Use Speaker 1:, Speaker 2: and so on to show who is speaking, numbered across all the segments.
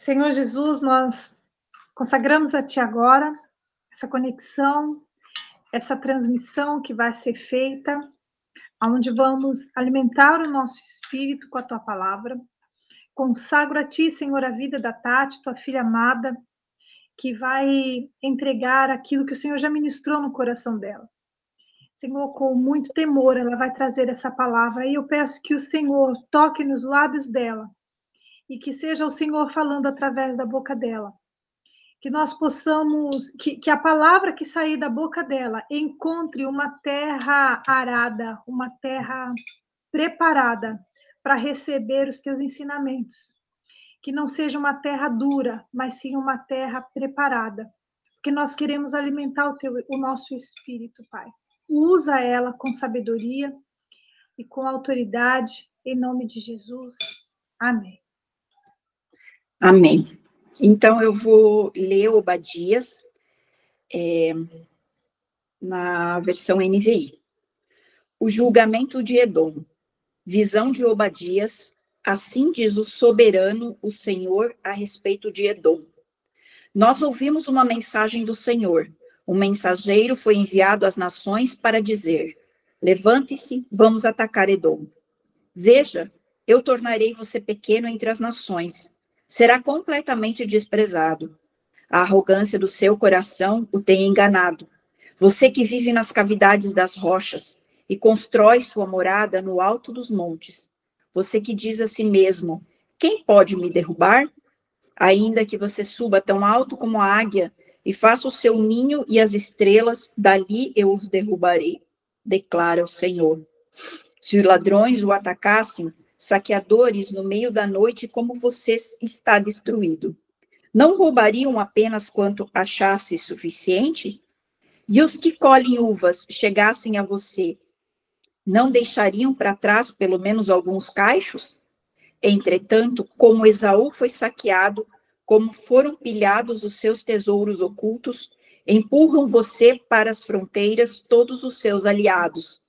Speaker 1: Senhor Jesus, nós consagramos a Ti agora essa conexão, essa transmissão que vai ser feita, onde vamos alimentar o nosso espírito com a Tua palavra. Consagro a Ti, Senhor, a vida da Tati, Tua filha amada, que vai entregar aquilo que o Senhor já ministrou no coração dela. Senhor, com muito temor, ela vai trazer essa palavra. E eu peço que o Senhor toque nos lábios dela e que seja o Senhor falando através da boca dela. Que nós possamos, que a palavra que sair da boca dela encontre uma terra arada, uma terra preparada para receber os teus ensinamentos. Que não seja uma terra dura, mas sim uma terra preparada. Porque nós queremos alimentar o nosso espírito, Pai. Usa ela com sabedoria e com autoridade, em nome de Jesus. Amém.
Speaker 2: Amém. Então, eu vou ler Obadias na versão NVI. O julgamento de Edom. Visão de Obadias. Assim diz o soberano, o Senhor, a respeito de Edom. Nós ouvimos uma mensagem do Senhor. Um mensageiro foi enviado às nações para dizer: levante-se, vamos atacar Edom. Veja, eu tornarei você pequeno entre as nações. Será completamente desprezado. A arrogância do seu coração o tem enganado. Você que vive nas cavidades das rochas e constrói sua morada no alto dos montes. Você que diz a si mesmo: quem pode me derrubar? Ainda que você suba tão alto como a águia e faça o seu ninho e as estrelas, dali eu os derrubarei, declara o Senhor. Se os ladrões o atacassem, saqueadores no meio da noite, como você está destruído, não roubariam apenas quanto achasse suficiente? E os que colhem uvas chegassem a você, não deixariam para trás pelo menos alguns cachos? Entretanto, como Esaú foi saqueado, como foram pilhados os seus tesouros ocultos, empurram você para as fronteiras todos os seus aliados.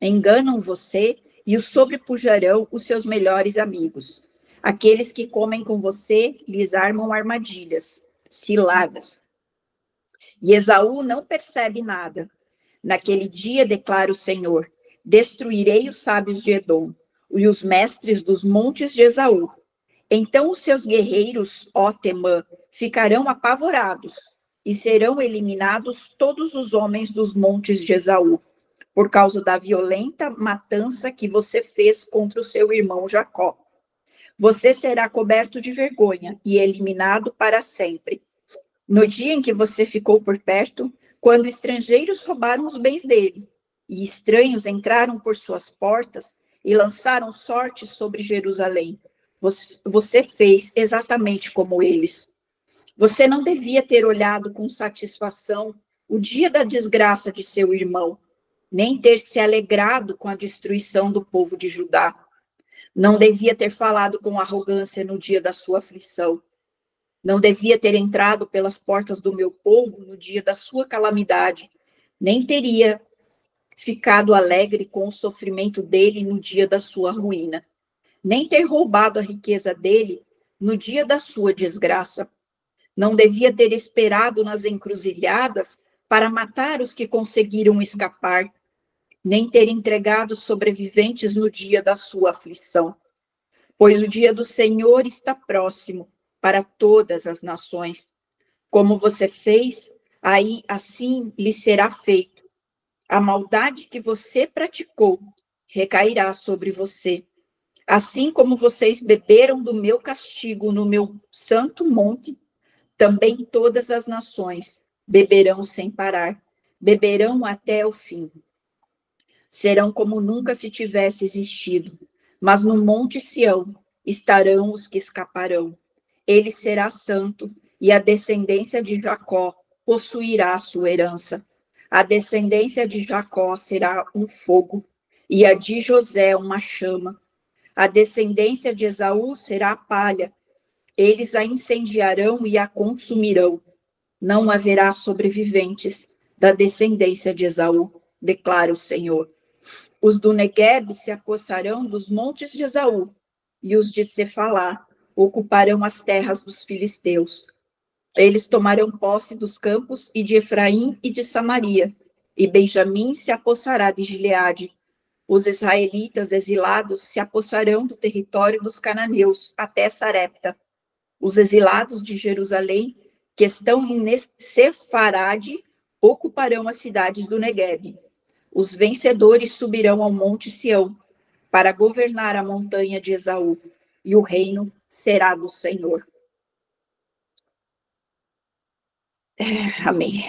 Speaker 2: Enganam você e o sobrepujarão os seus melhores amigos. Aqueles que comem com você lhes armam armadilhas, ciladas. E Esaú não percebe nada. Naquele dia, declara o Senhor, destruirei os sábios de Edom e os mestres dos montes de Esaú. Então os seus guerreiros, ó Temã, ficarão apavorados, e serão eliminados todos os homens dos montes de Esaú, por causa da violenta matança que você fez contra o seu irmão Jacó. Você será coberto de vergonha e eliminado para sempre. No dia em que você ficou por perto, quando estrangeiros roubaram os bens dele, e estranhos entraram por suas portas e lançaram sorte sobre Jerusalém, você fez exatamente como eles. Você não devia ter olhado com satisfação o dia da desgraça de seu irmão, nem ter se alegrado com a destruição do povo de Judá. Não devia ter falado com arrogância no dia da sua aflição. Não devia ter entrado pelas portas do meu povo no dia da sua calamidade, nem teria ficado alegre com o sofrimento dele no dia da sua ruína, nem ter roubado a riqueza dele no dia da sua desgraça. Não devia ter esperado nas encruzilhadas para matar os que conseguiram escapar, nem ter entregado sobreviventes no dia da sua aflição. Pois o dia do Senhor está próximo para todas as nações. Como você fez, aí assim lhe será feito. A maldade que você praticou recairá sobre você. Assim como vocês beberam do meu castigo no meu santo monte, também todas as nações beberão sem parar, beberão até o fim. Serão como nunca se tivesse existido, mas no monte Sião estarão os que escaparão. Ele será santo, e a descendência de Jacó possuirá a sua herança. A descendência de Jacó será um fogo, e a de José uma chama. A descendência de Esaú será a palha. Eles a incendiarão e a consumirão. Não haverá sobreviventes da descendência de Esaú, declara o Senhor. Os do Neguebe se apossarão dos montes de Esaú, e os de Cefalá ocuparão as terras dos filisteus. Eles tomarão posse dos campos e de Efraim e de Samaria, e Benjamim se apossará de Gileade. Os israelitas exilados se apossarão do território dos cananeus até Sarepta. Os exilados de Jerusalém, que estão em Sefarade, ocuparão as cidades do Neguebe. Os vencedores subirão ao monte Sião, para governar a montanha de Esaú, e o reino será do Senhor. Amém.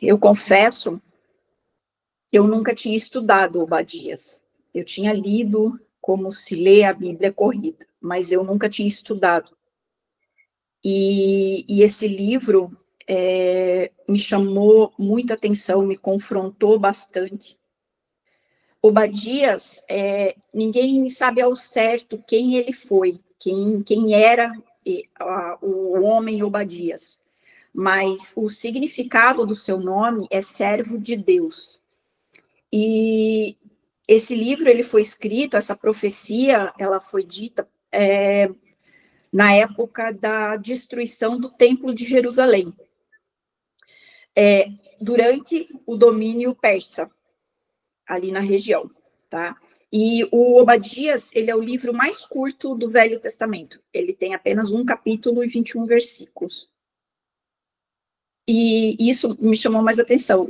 Speaker 2: Eu confesso, eu nunca tinha estudado Obadias. Eu tinha lido como se lê a Bíblia corrida, mas eu nunca tinha estudado. E esse livro me chamou muita atenção, me confrontou bastante. Obadias, ninguém sabe ao certo quem ele foi, quem era o homem Obadias. Mas o significado do seu nome é servo de Deus. E esse livro, ele foi escrito, essa profecia, ela foi dita na época da destruição do Templo de Jerusalém, durante o domínio persa, ali na região, tá? E o Obadias, ele é o livro mais curto do Velho Testamento. Ele tem apenas 1 capítulo e 21 versículos. E isso me chamou mais atenção,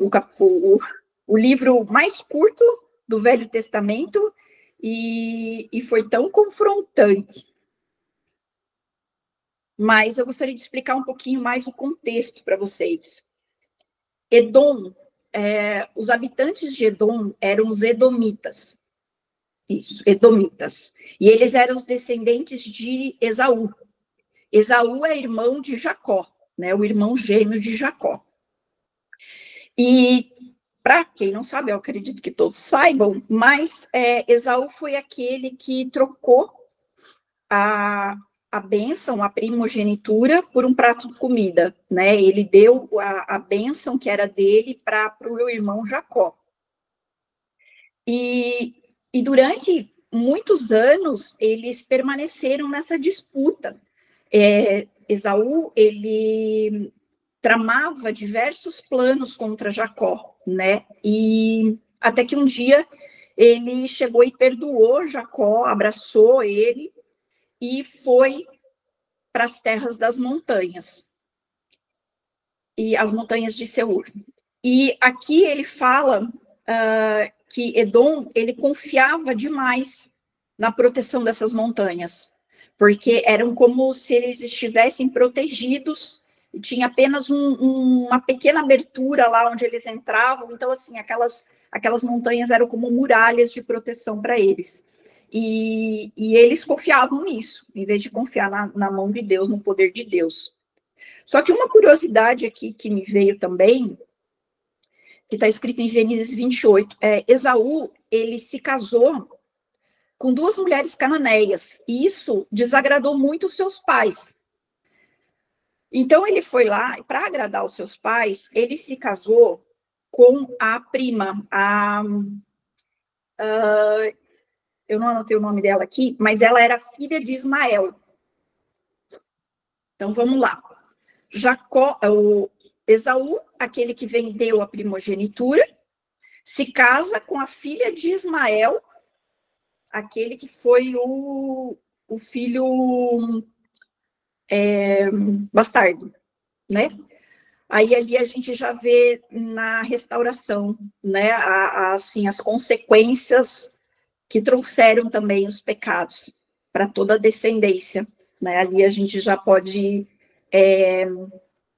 Speaker 2: o livro mais curto do Velho Testamento, e foi tão confrontante. Mas eu gostaria de explicar um pouquinho mais o contexto para vocês. Edom, os habitantes de Edom eram os edomitas. Isso, edomitas. E eles eram os descendentes de Esaú. Esaú é irmão de Jacó, né, o irmão gêmeo de Jacó. E, para quem não sabe, eu acredito que todos saibam, mas Esaú foi aquele que trocou a bênção, a primogenitura, por um prato de comida, né? Ele deu a bênção que era dele para o irmão Jacó. E durante muitos anos, eles permaneceram nessa disputa. Esaú, ele tramava diversos planos contra Jacó, né? E até que um dia ele chegou e perdoou Jacó, abraçou ele e foi para as terras das montanhas, e as montanhas de Seir. E aqui ele fala que Edom, ele confiava demais na proteção dessas montanhas, porque eram como se eles estivessem protegidos, e tinha apenas uma pequena abertura lá onde eles entravam, então, assim, aquelas montanhas eram como muralhas de proteção para eles. E eles confiavam nisso, em vez de confiar na mão de Deus, no poder de Deus. Só que uma curiosidade aqui que me veio também, que está escrito em Gênesis 28, Esaú, ele se casou com 2 mulheres cananeias, e isso desagradou muito os seus pais. Então, ele foi lá, e para agradar os seus pais, ele se casou com a prima, eu não anotei o nome dela aqui, mas ela era filha de Ismael. Então, vamos lá. Esaú, aquele que vendeu a primogenitura, se casa com a filha de Ismael, aquele que foi o filho bastardo, né? Aí ali a gente já vê na restauração, né, assim, as consequências que trouxeram também os pecados para toda a descendência, né? Ali a gente já pode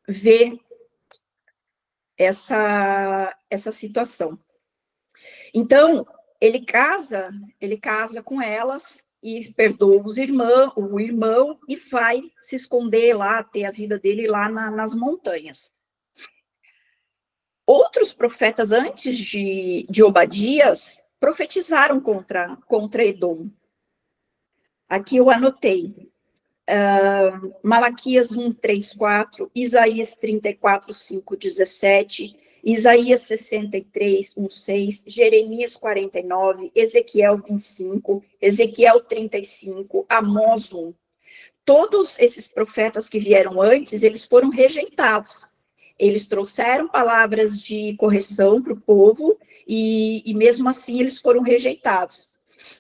Speaker 2: ver essa situação. Então, ele casa com elas e perdoa o irmão e vai se esconder lá, ter a vida dele lá nas montanhas. Outros profetas antes de Obadias profetizaram contra Edom. Aqui eu anotei. Malaquias 1, 3, 4, Isaías 34, 5, 17, Isaías 63, 1, 6, Jeremias 49, Ezequiel 25, Ezequiel 35, Amós 1. todos esses profetas que vieram antes, eles foram rejeitados. Eles trouxeram palavras de correção para o povo, e mesmo assim eles foram rejeitados.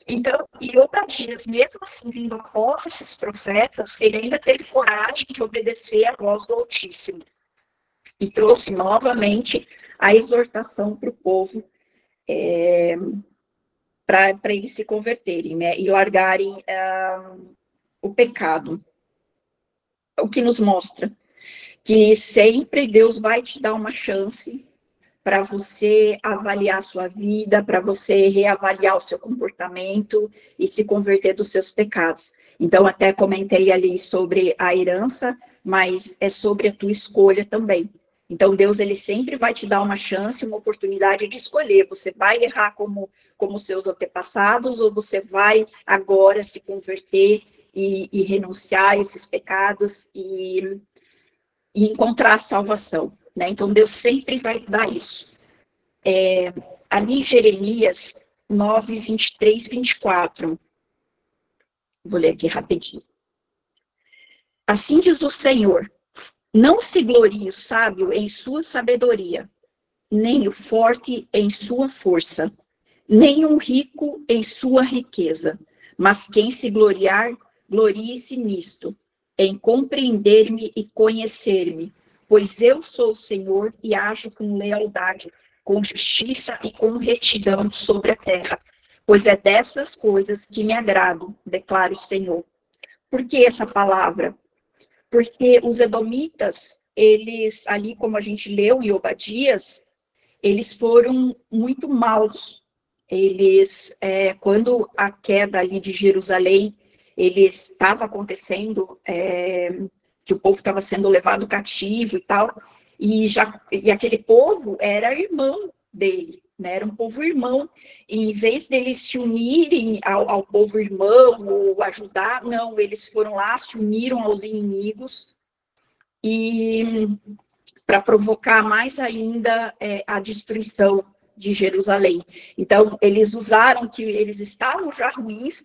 Speaker 2: Então, e Obadias, mesmo assim, vindo após esses profetas, ele ainda teve coragem de obedecer à voz do Altíssimo. E trouxe novamente a exortação para o povo, para eles se converterem, né, e largarem o pecado. O que nos mostra que sempre Deus vai te dar uma chance para você avaliar a sua vida, para você reavaliar o seu comportamento e se converter dos seus pecados. Então, até comentei ali sobre a herança, mas é sobre a tua escolha também. Então, Deus, ele sempre vai te dar uma chance, uma oportunidade de escolher. Você vai errar como seus antepassados, ou você vai agora se converter e renunciar a esses pecados e encontrar a salvação, né? Então, Deus sempre vai dar isso. Ali em Jeremias 9, 23, 24. Vou ler aqui rapidinho. Assim diz o Senhor: não se glorie o sábio em sua sabedoria, nem o forte em sua força, nem o rico em sua riqueza, mas quem se gloriar, glorie-se nisto, em compreender-me e conhecer-me, pois eu sou o Senhor e ajo com lealdade, com justiça e com retidão sobre a terra, pois é dessas coisas que me agrado, declara o Senhor. Por que essa palavra? Porque os edomitas, eles, ali como a gente leu em Obadias, eles foram muito maus. Eles, quando a queda ali de Jerusalém, eles estava acontecendo, que o povo estava sendo levado cativo e tal, e aquele povo era irmão dele, né? Era um povo irmão, e em vez deles se unirem ao povo irmão, ou ajudar, não, eles foram lá, se uniram aos inimigos, e para provocar mais ainda a destruição de Jerusalém. Então, eles usaram que eles estavam já ruins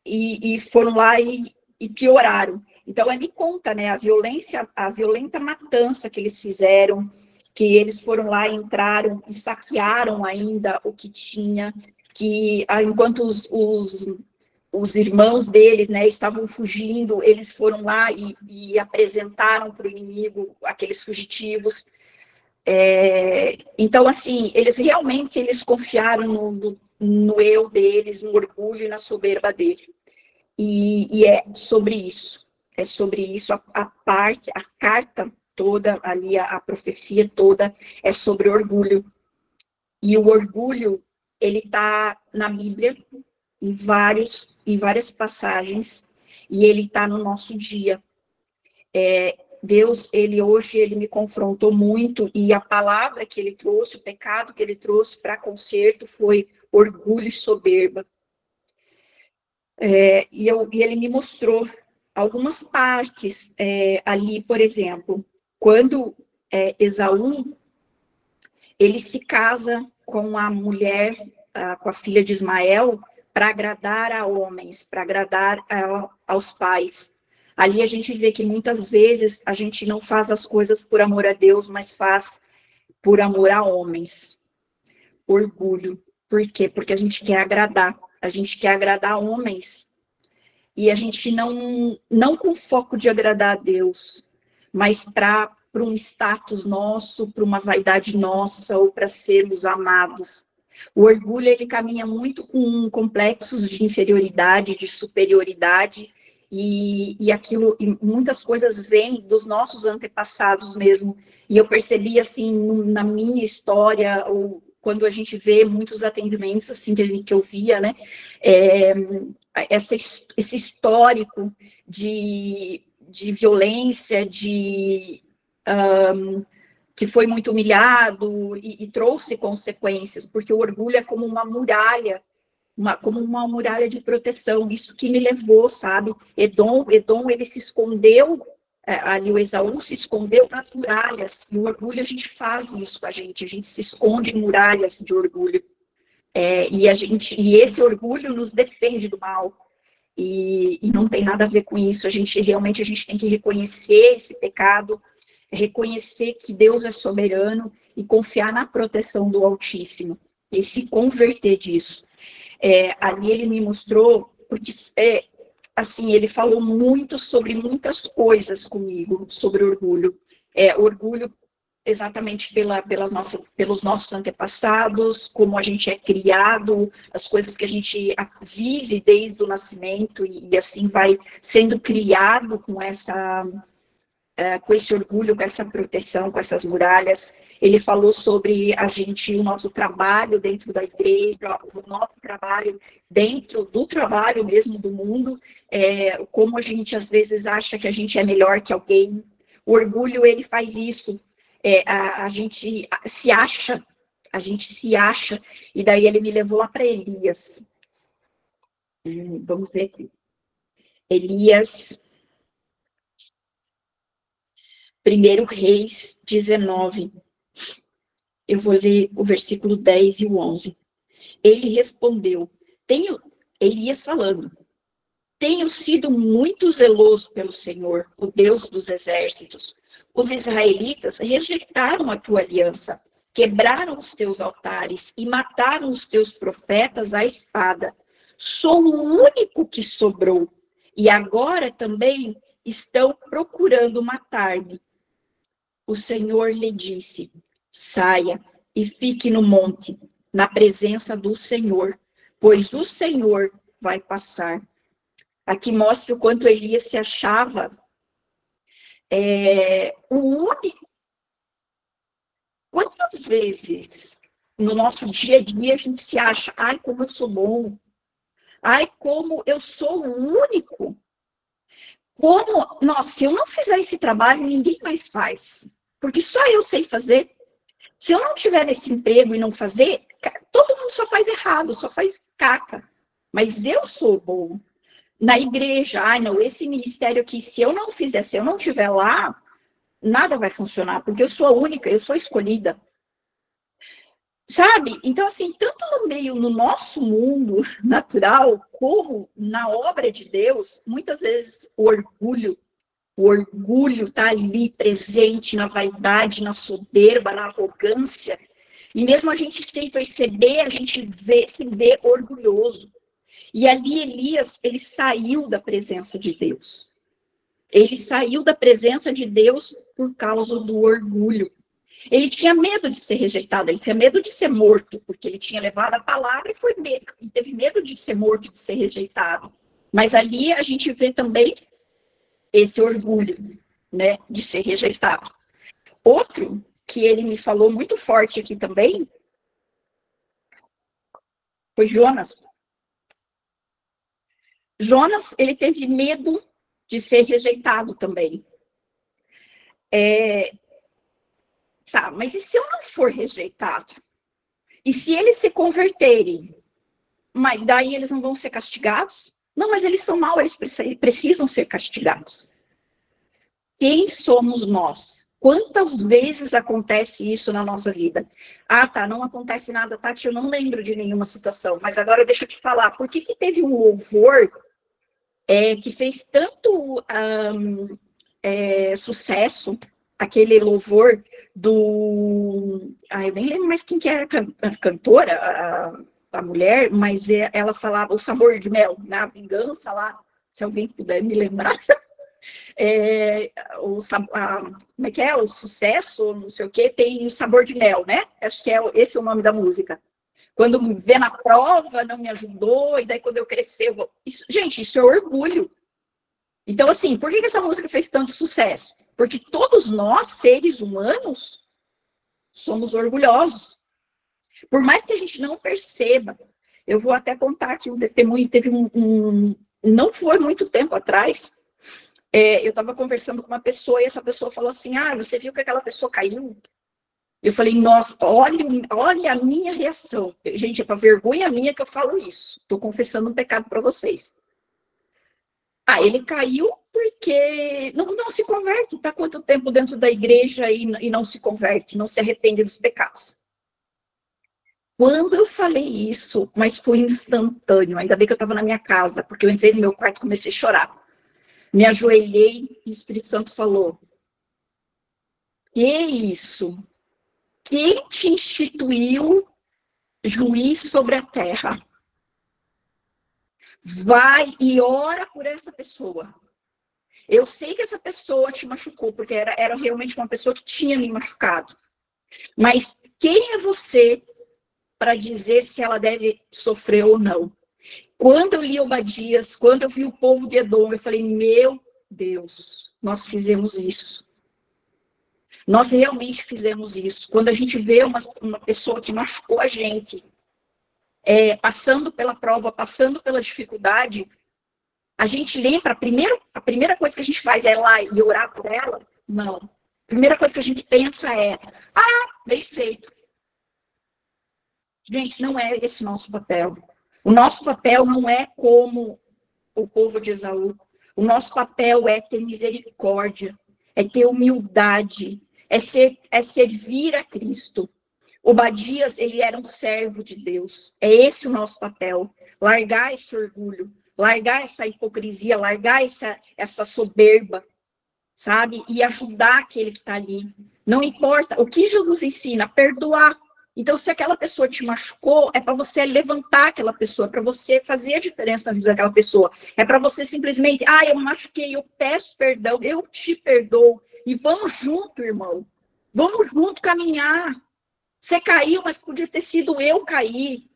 Speaker 2: e foram lá e pioraram. Então, ali conta, né, a violenta matança que eles fizeram, que eles foram lá, entraram e saquearam ainda o que tinha, que enquanto os irmãos deles, né, estavam fugindo, eles foram lá e apresentaram para o inimigo aqueles fugitivos. Então, assim, eles realmente confiaram no eu deles, no orgulho e na soberba dele. E é sobre isso. É sobre isso. A carta toda, ali, a profecia toda, é sobre orgulho. E o orgulho, ele está na Bíblia, em várias passagens, e ele está no nosso dia. Deus, hoje, ele me confrontou muito, e a palavra que ele trouxe, o pecado que ele trouxe para conserto foi orgulho e soberba. E ele me mostrou algumas partes ali, por exemplo, quando Esaú, ele se casa com a mulher, com a filha de Ismael, para agradar a homens, para agradar aos pais. Ali a gente vê que muitas vezes a gente não faz as coisas por amor a Deus, mas faz por amor a homens. Orgulho. Por quê? Porque a gente quer agradar homens. E a gente não com foco de agradar a Deus, mas para um status nosso, para uma vaidade nossa, ou para sermos amados. O orgulho, ele caminha muito com complexos de inferioridade, de superioridade, e muitas coisas vêm dos nossos antepassados mesmo. E eu percebi, assim, na minha história, ou quando a gente vê muitos atendimentos, assim, que eu via, né, esse histórico de violência, que foi muito humilhado e trouxe consequências, porque o orgulho é como uma muralha, como uma muralha de proteção. Isso que me levou, sabe? Edom, ele se escondeu, ali o Esaú se escondeu nas muralhas, e o orgulho, a gente faz isso com a gente se esconde em muralhas de orgulho. E esse orgulho nos defende do mal. e não tem nada a ver com isso. A gente tem que reconhecer esse pecado, reconhecer que Deus é soberano e confiar na proteção do Altíssimo e se converter disso. Ali ele me mostrou, porque assim, ele falou muito sobre muitas coisas comigo, sobre orgulho. Orgulho exatamente pelos nossos antepassados, como a gente é criado, as coisas que a gente vive desde o nascimento, e assim vai sendo criado com esse orgulho, com essa proteção, com essas muralhas. Ele falou sobre o nosso trabalho dentro da igreja, o nosso trabalho dentro do trabalho mesmo do mundo, como a gente às vezes acha que a gente é melhor que alguém. O orgulho, ele faz isso. A gente se acha, e daí ele me levou lá para Elias. Vamos ver aqui. Elias, 1 Reis 19. Eu vou ler o versículo 10 e o 11. Ele respondeu, Elias falando, tenho sido muito zeloso pelo Senhor, o Deus dos exércitos. Os israelitas rejeitaram a tua aliança, quebraram os teus altares e mataram os teus profetas à espada. Sou o único que sobrou, e agora também estão procurando matar-me. O Senhor lhe disse, saia e fique no monte, na presença do Senhor, pois o Senhor vai passar. Aqui mostra o quanto Elias se achava o único. Quantas vezes no nosso dia a dia a gente se acha, ai, como eu sou bom, ai, como eu sou o único. Nossa, se eu não fizer esse trabalho, ninguém mais faz, porque só eu sei fazer. Se eu não tiver esse emprego e não fazer, todo mundo só faz errado, só faz caca. Mas eu sou bom. Na igreja, não, esse ministério aqui, se eu não fizer, se eu não estiver lá, nada vai funcionar, porque eu sou a única, eu sou a escolhida. Sabe? Então, assim, tanto no nosso mundo natural, como na obra de Deus, muitas vezes o orgulho está ali presente na vaidade, na soberba, na arrogância, e mesmo a gente sem perceber, a gente se vê orgulhoso. E ali Elias, ele saiu da presença de Deus. Ele saiu da presença de Deus por causa do orgulho. Ele tinha medo de ser rejeitado, ele tinha medo de ser morto, porque ele tinha levado a palavra e teve medo de ser morto, de ser rejeitado. Mas ali a gente vê também esse orgulho, né, de ser rejeitado. Outro que ele me falou muito forte aqui também foi Jonas. Jonas, ele teve medo de ser rejeitado também. Tá, mas e se eu não for rejeitado? E se eles se converterem? Mas daí eles não vão ser castigados? Não, mas eles são maus, eles precisam ser castigados. Quem somos nós? Quantas vezes acontece isso na nossa vida? Tá, não acontece nada, Tati, eu não lembro de nenhuma situação, mas agora deixa eu te falar, por que teve um louvor que fez tanto sucesso, aquele louvor eu nem lembro mais quem que era a cantora, a mulher, mas ela falava o sabor de mel, na vingança lá, se alguém puder me lembrar. Como é que é? O sucesso, não sei o que, tem o sabor de mel, né? Acho que esse é o nome da música. Quando me vê na prova, não me ajudou, e daí quando eu crescer, gente, isso é orgulho. Então, assim, por que essa música fez tanto sucesso? Porque todos nós, seres humanos, somos orgulhosos. Por mais que a gente não perceba, eu vou até contar aqui um testemunho, teve não foi muito tempo atrás, eu estava conversando com uma pessoa e essa pessoa falou assim, você viu que aquela pessoa caiu? Eu falei, nossa, olha a minha reação. Gente, é para vergonha minha que eu falo isso. Estou confessando um pecado para vocês. Ele caiu porque não se converte. Está quanto tempo dentro da igreja e não se converte, não se arrepende dos pecados. Quando eu falei isso, mas foi instantâneo, ainda bem que eu estava na minha casa, porque eu entrei no meu quarto e comecei a chorar. Me ajoelhei e o Espírito Santo falou: que isso? Quem te instituiu juiz sobre a terra? Vai e ora por essa pessoa. Eu sei que essa pessoa te machucou, porque era realmente uma pessoa que tinha me machucado. Mas quem é você para dizer se ela deve sofrer ou não? Quando eu li Obadias, quando eu vi o povo de Edom, eu falei, meu Deus, nós fizemos isso. Nós realmente fizemos isso. Quando a gente vê uma pessoa que machucou a gente, passando pela prova, passando pela dificuldade, a gente lembra, a primeira coisa que a gente faz é ir lá e orar por ela? Não. A primeira coisa que a gente pensa é, bem feito. Gente, não é esse o nosso papel. O nosso papel não é como o povo de Esaú. O nosso papel é ter misericórdia, é ter humildade, é servir a Cristo. Obadias, ele era um servo de Deus. É esse o nosso papel. Largar esse orgulho, largar essa hipocrisia, largar essa soberba, sabe? E ajudar aquele que está ali. Não importa. O que Jesus ensina? Perdoar. Então, se aquela pessoa te machucou, é para você levantar aquela pessoa, é para você fazer a diferença na vida daquela pessoa. É para você simplesmente, eu machuquei, eu peço perdão, eu te perdoo. E vamos junto, irmão. Vamos junto caminhar. Você caiu, mas podia ter sido eu cair.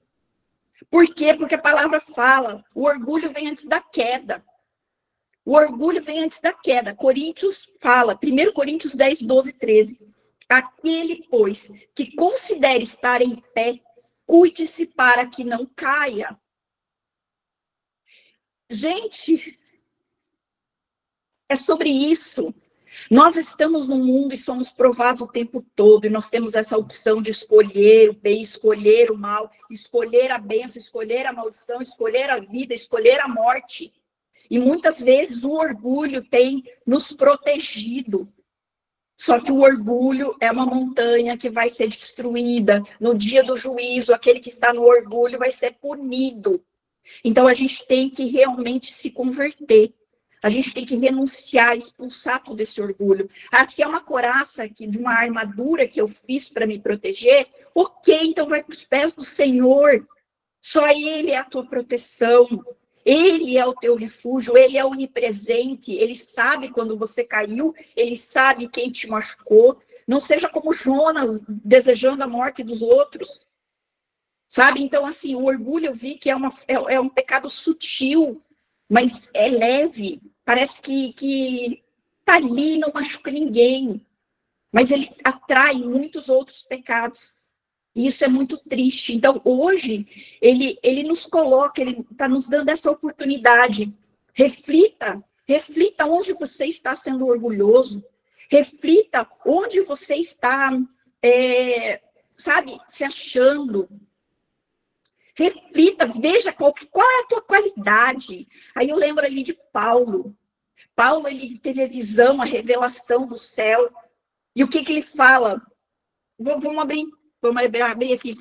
Speaker 2: Por quê? Porque a palavra fala, o orgulho vem antes da queda. O orgulho vem antes da queda. Coríntios fala, 1 Coríntios 10, 12, 13. Aquele, pois, que considere estar em pé, cuide-se para que não caia. Gente, é sobre isso. Nós estamos no mundo e somos provados o tempo todo, e nós temos essa opção de escolher o bem, escolher o mal, escolher a bênção, escolher a maldição, escolher a vida, escolher a morte. E muitas vezes o orgulho tem nos protegido. Só que o orgulho é uma montanha que vai ser destruída. No dia do juízo, aquele que está no orgulho vai ser punido. Então, a gente tem que realmente se converter. A gente tem que renunciar, expulsar todo esse orgulho. Se é uma couraça de uma armadura que eu fiz para me proteger, ok, então vai para os pés do Senhor. Só Ele é a tua proteção. Ele é o teu refúgio, Ele é onipresente, Ele sabe quando você caiu, Ele sabe quem te machucou. Não seja como Jonas, desejando a morte dos outros. Sabe? Então, assim, o orgulho eu vi que é um pecado sutil, mas é leve. Parece que tá ali, não machuca ninguém. Mas ele atrai muitos outros pecados. E isso é muito triste. Então, hoje, ele nos coloca, ele está nos dando essa oportunidade. Reflita onde você está sendo orgulhoso. Reflita onde você está, se achando. Reflita, veja qual é a tua qualidade. Aí eu lembro ali de Paulo. Paulo, ele teve a visão, a revelação do céu. E o que ele fala? Vamos abrir aqui.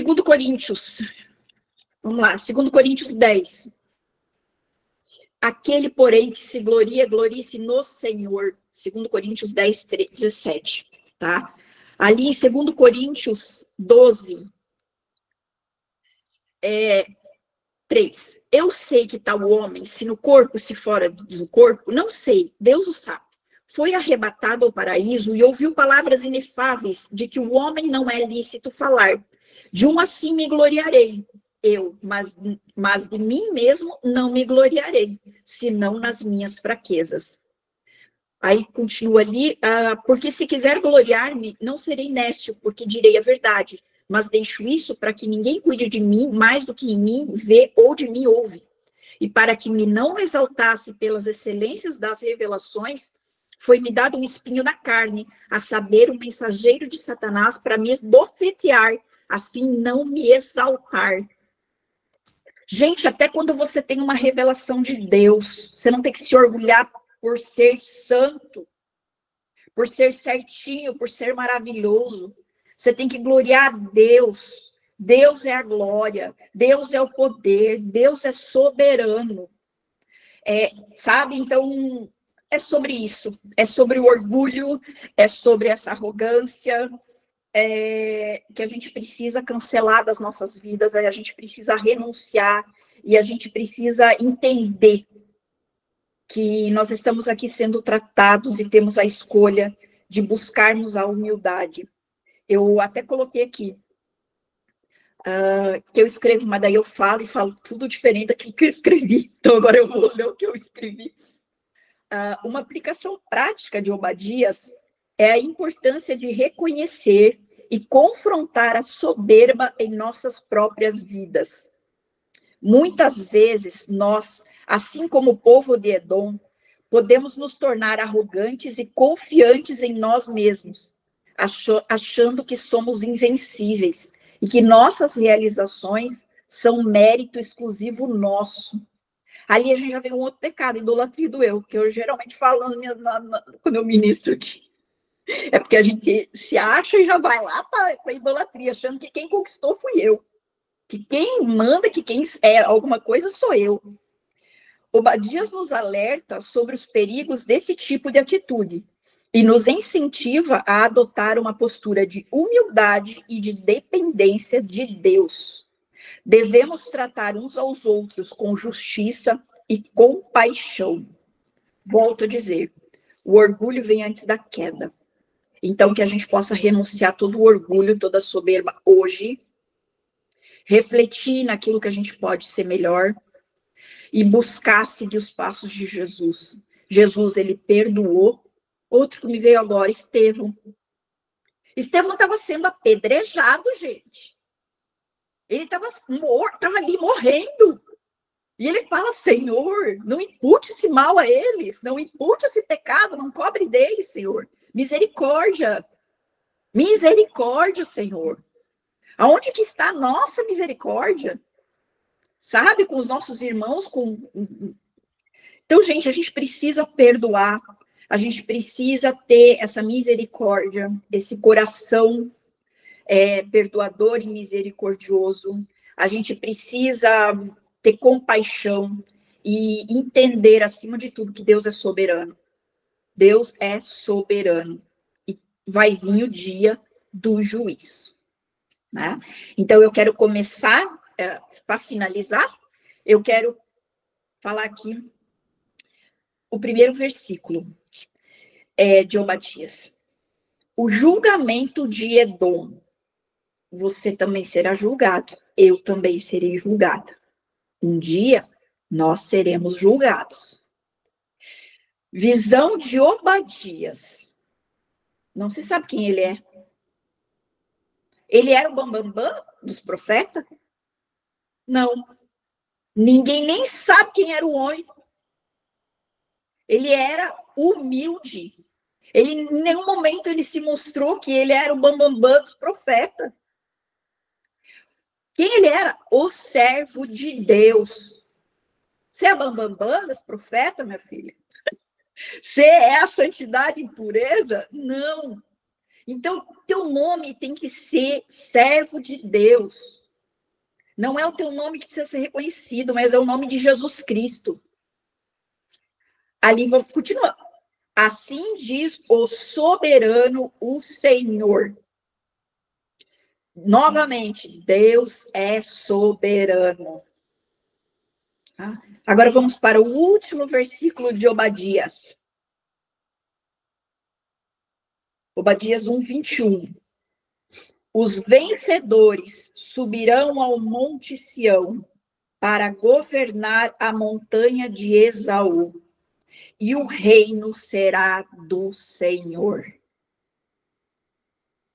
Speaker 2: 2 Coríntios. Vamos lá, 2 Coríntios 10. Aquele, porém, que se glorie-se no Senhor. 2 Coríntios 10, 17. Tá? Ali em 2 Coríntios 12, 3. Eu sei que tal homem, se no corpo, se fora do corpo, não sei, Deus o sabe. Foi arrebatado ao paraíso e ouviu palavras inefáveis de que o homem não é lícito falar. De um assim me gloriarei, mas de mim mesmo não me gloriarei, senão nas minhas fraquezas. Aí continua ali, porque se quiser gloriar-me, não serei nécio, porque direi a verdade, mas deixo isso para que ninguém cuide de mim mais do que em mim vê ou de mim ouve. E para que me não exaltasse pelas excelências das revelações, foi-me dado um espinho na carne, a saber, um mensageiro de Satanás para me esbofetear, a fim não me exaltar. Gente, até quando você tem uma revelação de Deus, você não tem que se orgulhar por ser santo, por ser certinho, por ser maravilhoso. Você tem que gloriar a Deus. Deus é a glória, Deus é o poder, Deus é soberano. Sabe? Então, é sobre isso. É sobre o orgulho, é sobre essa arrogância, que a gente precisa cancelar das nossas vidas, a gente precisa renunciar e a gente precisa entender que nós estamos aqui sendo tratados e temos a escolha de buscarmos a humildade. Eu até coloquei aqui que eu escrevo, mas daí eu falo e falo tudo diferente daquilo que eu escrevi. Então agora eu vou ler o que eu escrevi. Uma aplicação prática de Obadias é a importância de reconhecer e confrontar a soberba em nossas próprias vidas. Muitas vezes nós, assim como o povo de Edom, podemos nos tornar arrogantes e confiantes em nós mesmos, achando que somos invencíveis e que nossas realizações são mérito exclusivo nosso. Ali a gente já vê um outro pecado, idolatria do eu, que eu geralmente falo quando eu ministro aqui. É porque a gente se acha e já vai lá para a idolatria, achando que quem conquistou fui eu. Que quem manda, que quem é alguma coisa sou eu. Obadias nos alerta sobre os perigos desse tipo de atitude e nos incentiva a adotar uma postura de humildade e de dependência de Deus. Devemos tratar uns aos outros com justiça e compaixão. Volto a dizer, o orgulho vem antes da queda. Então, que a gente possa renunciar todo o orgulho, toda a soberba hoje, refletir naquilo que a gente pode ser melhor e buscar seguir os passos de Jesus. Jesus, ele perdoou. Outro que me veio agora, Estevão. Estevão estava sendo apedrejado, gente. Ele estava ali morrendo. E ele fala, Senhor, não impute esse mal a eles, não impute esse pecado, não cobre deles, Senhor. Misericórdia. Misericórdia, Senhor. Aonde que está a nossa misericórdia? Sabe, com os nossos irmãos, Então, gente, a gente precisa perdoar, a gente precisa ter essa misericórdia, esse coração perdoador e misericordioso. A gente precisa ter compaixão e entender, acima de tudo, que Deus é soberano. Deus é soberano. E vai vir o dia do juízo. Né? Então, eu quero começar, para finalizar, eu quero falar aqui o primeiro versículo de Obadias. O julgamento de Edom. Você também será julgado. Eu também serei julgada. Um dia, nós seremos julgados. Visão de Obadias. Não se sabe quem ele é. Ele era o bambambam dos profetas? Não. Ninguém nem sabe quem era o homem. Ele era humilde. Ele, em nenhum momento ele se mostrou que ele era o bambambam dos profetas. Quem ele era? O servo de Deus. Você é bambambam dos profetas, minha filha? Você é a santidade e pureza? Não. Então, teu nome tem que ser servo de Deus. Não é o teu nome que precisa ser reconhecido, mas é o nome de Jesus Cristo. Ali, vamos continuar. Assim diz o soberano, o Senhor. Novamente, Deus é soberano. Tá? Agora vamos para o último versículo de Obadias. Obadias 1:21. Os vencedores subirão ao monte Sião para governar a montanha de Esaú, e o reino será do Senhor.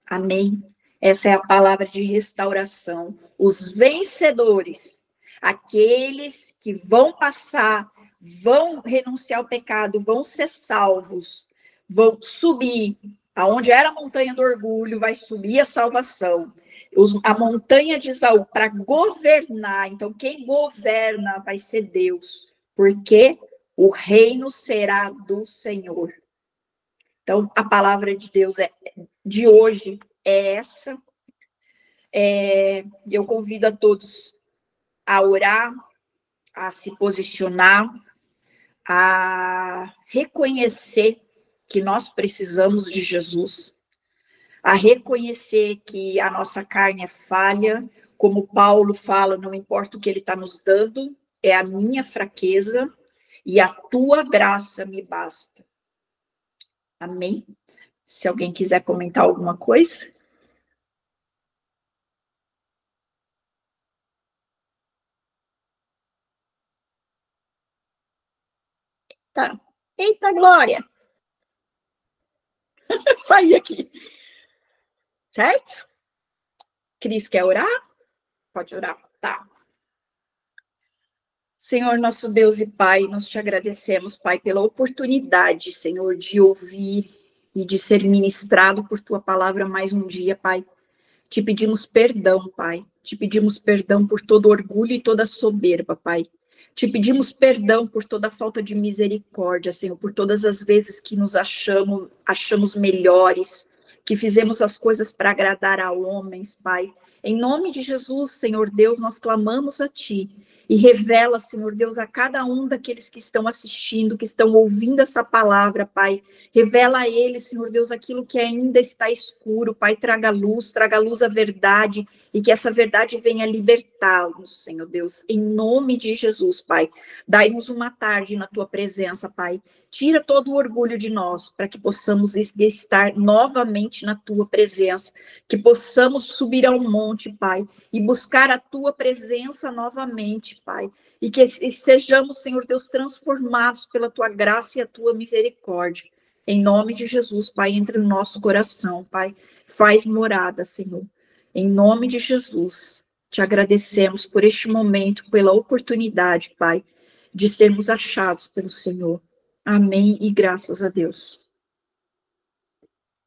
Speaker 2: Amém? Essa é a palavra de restauração. Os vencedores, aqueles que vão passar, vão renunciar ao pecado, vão ser salvos, vão subir. Aonde era a montanha do orgulho, vai subir a salvação. A montanha de Esaú, para governar. Então, quem governa vai ser Deus. Porque o reino será do Senhor. Então, a palavra de Deus de hoje é essa. Eu convido a todos a orar, a se posicionar, a reconhecer que nós precisamos de Jesus, a reconhecer que a nossa carne é falha, como Paulo fala, não importa o que ele está nos dando, é a minha fraqueza e a tua graça me basta. Amém? Se alguém quiser comentar alguma coisa. Tá. Eita, Glória! Saí aqui. Certo? Cris, quer orar? Pode orar. Tá. Senhor, nosso Deus e Pai, nós te agradecemos, Pai, pela oportunidade, Senhor, de ouvir e de ser ministrado por tua palavra mais um dia, Pai. Te pedimos perdão, Pai. Te pedimos perdão por todo orgulho e toda soberba, Pai. Te pedimos perdão por toda falta de misericórdia, Senhor, por todas as vezes que nos achamos melhores, que fizemos as coisas para agradar a homens, Pai. Em nome de Jesus, Senhor Deus, nós clamamos a Ti. E revela, Senhor Deus, a cada um daqueles que estão assistindo, que estão ouvindo essa palavra, Pai. Revela a eles, Senhor Deus, aquilo que ainda está escuro, Pai. Traga luz a verdade, e que essa verdade venha libertá-los, Senhor Deus. Em nome de Jesus, Pai. Dai-nos uma tarde na Tua presença, Pai. Tira todo o orgulho de nós, para que possamos estar novamente na Tua presença, que possamos subir ao monte, Pai, e buscar a Tua presença novamente, Pai, e que sejamos, Senhor Deus, transformados pela Tua graça e a Tua misericórdia. Em nome de Jesus, Pai, entre no nosso coração, Pai, faz morada, Senhor. Em nome de Jesus, te agradecemos por este momento, pela oportunidade, Pai, de sermos achados pelo Senhor. Amém e graças a Deus.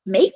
Speaker 2: Amém?